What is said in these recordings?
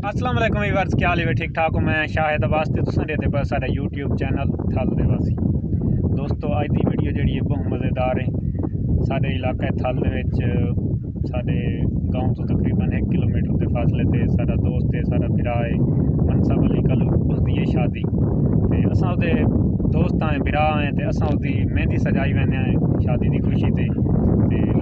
अस्सलाम वालेकुम व्यूअर्स, क्या हाल है? ठीक ठाक हूँ मैं शाहिद वास्ते तुसां दे पर साडा यूट्यूब चैनल थल दे वासी। दोस्तों अज की वीडियो जी है बहुत मज़ेदार है। साडे इलाके थल दे विच साडे गाँव तो तकरीबन 1 किलोमीटर के फासले ते साडा दोस्त है, साडा भरा है मनसब अली कलू, उसकी है शादी। तो असां उसदे दोस्त हैं, भरा हैं, तो असां उसकी मेहंदी सजाई वैने हैं शादी की खुशी ते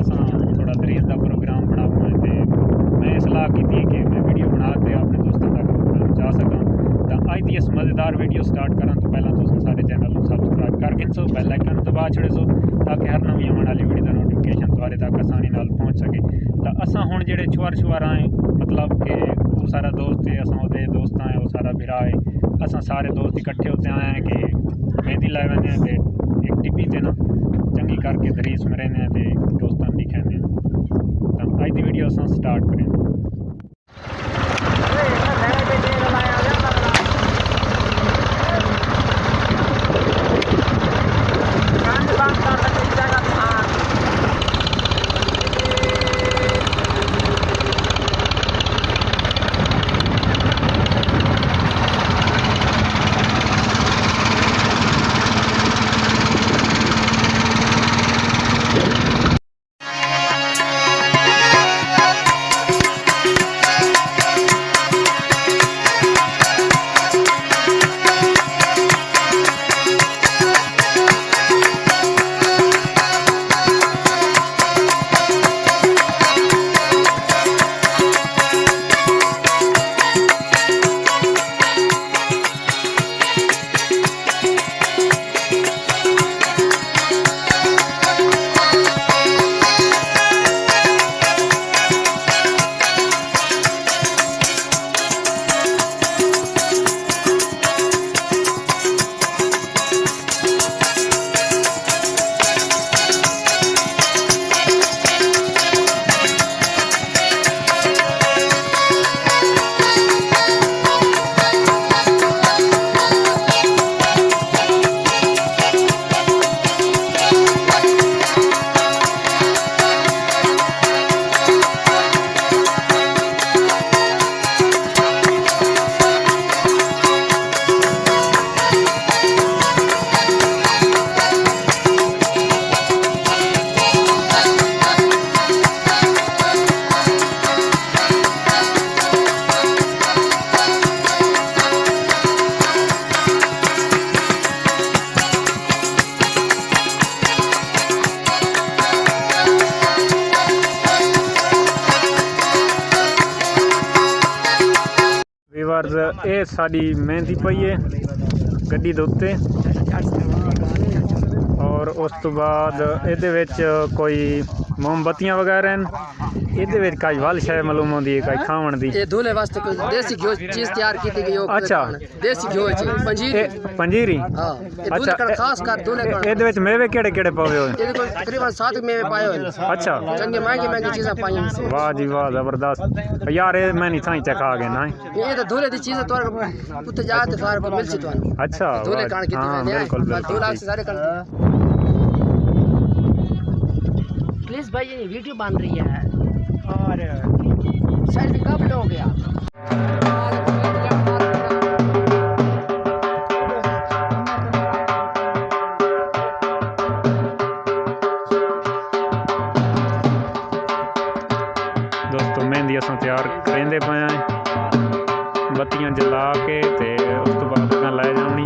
असां थोड़ा दरीज का प्रोग्राम बनाना है। तो मैं सलाह की थी कि मैं वीडियो बना के अपने दोस्तों तक पहुँचा सकां। तो अज की इस मज़ेदार वीडियो स्टार्ट करने तो पहले तुम सारे चैनल को सबसक्राइब करके सो, बैल आइकन दबा छड़े सो ताकि हर नवी आने वाली वीडियो का नोटिफिकेशन तुम्हारे तक आसानी नाल पहुँच सके। तो असां हुण जिहड़े छुआरा हैं, मतलब कि वो सारा दोस्त है, असां उहदे दोस्त हैं, वो सारा भरा है, असां सारे दोस्त इकट्ठे होते आए हैं कि मेहंदी लाई वैने हैं। तो एक टिब्बी से ना चंगी करके दरीस में रहने हैं तो दोस्तों भी कहने। तो अज की वीडियो असां स्टार्ट करें। ये साड़ी मेहंदी पई है गड्डी दे उत्ते, और उस तो बाद इहदे विच कोई मोमबत्तियां वगैरह हैं। इहदे विच कई वल शय मालूम होंदी है, कई खावण दी। ये दूल्हे वास्ते कोई देसी घिओ चीज तैयार की गई हो। अच्छा, देसी घिओ च पंजीरी। हां, ये दूल्हे का खास कर दूल्हे का। इहदे विच मेवे केड़े पावे होए? इहदे कोल तकरीबन 7 मेवे पाए होए। अच्छा, चंगे महंगी चीज़ां पाई हैं। वाह जी वाह, जबरदस्त यार। ये मैं नहीं थाई चखा गए ना, ये तो दूल्हे दी चीज़ तोर उत्ते जाते सारे को मिल सी तो। अच्छा, दूल्हे कान की हां बिल्कुल दूल्हा से सारे कान। प्लीज भाई ये वीडियो बन रही है और सेल्फी कब लोगे आप? दोस्तों मेहंदी असां तैयार करेंदे पे हैं, बत्तियां जला के ते उस तो बाद अगां लै जानी।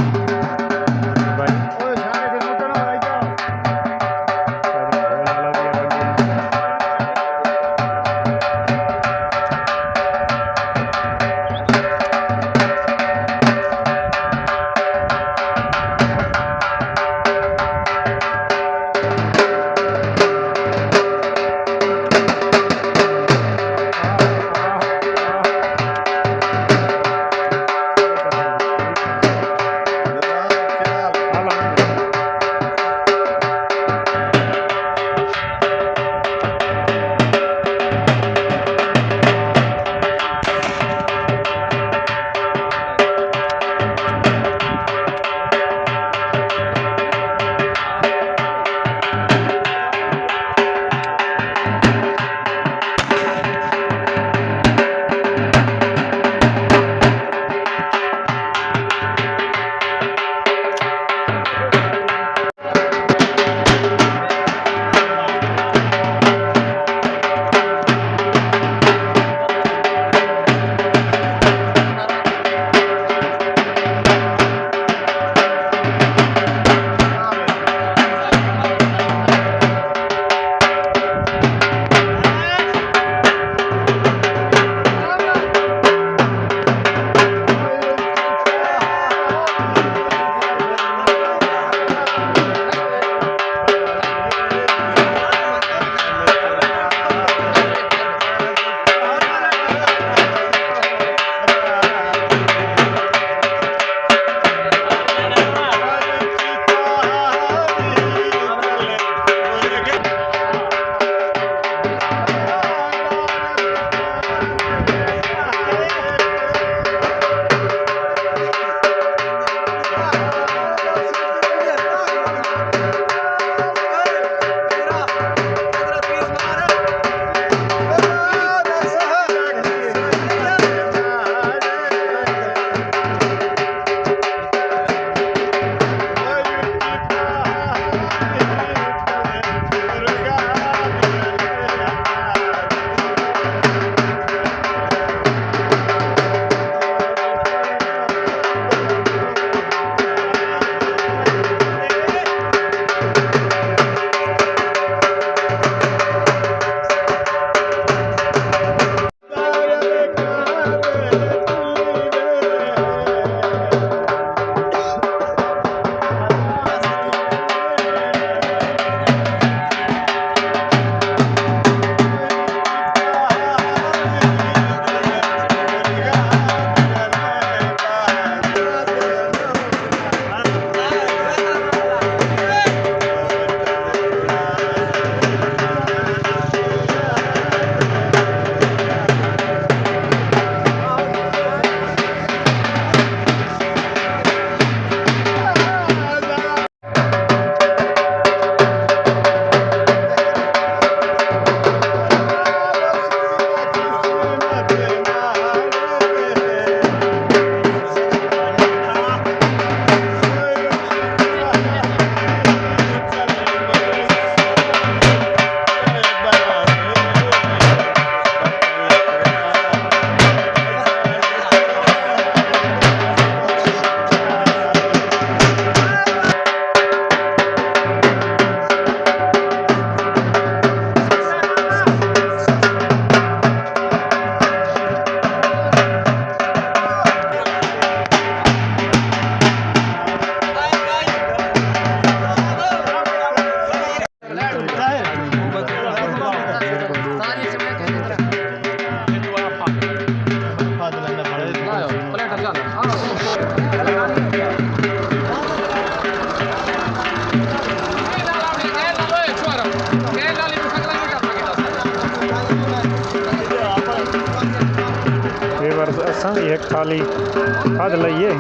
वीवर असां भी एक थाली खद लईए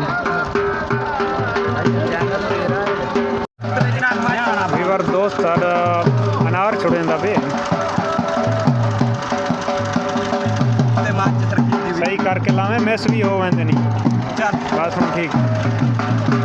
वीवर दोस्त साडा अनार छुड़ेंदा पे सही करके लावे मिस भी हो वेंदे नहीं बस हुण ठीक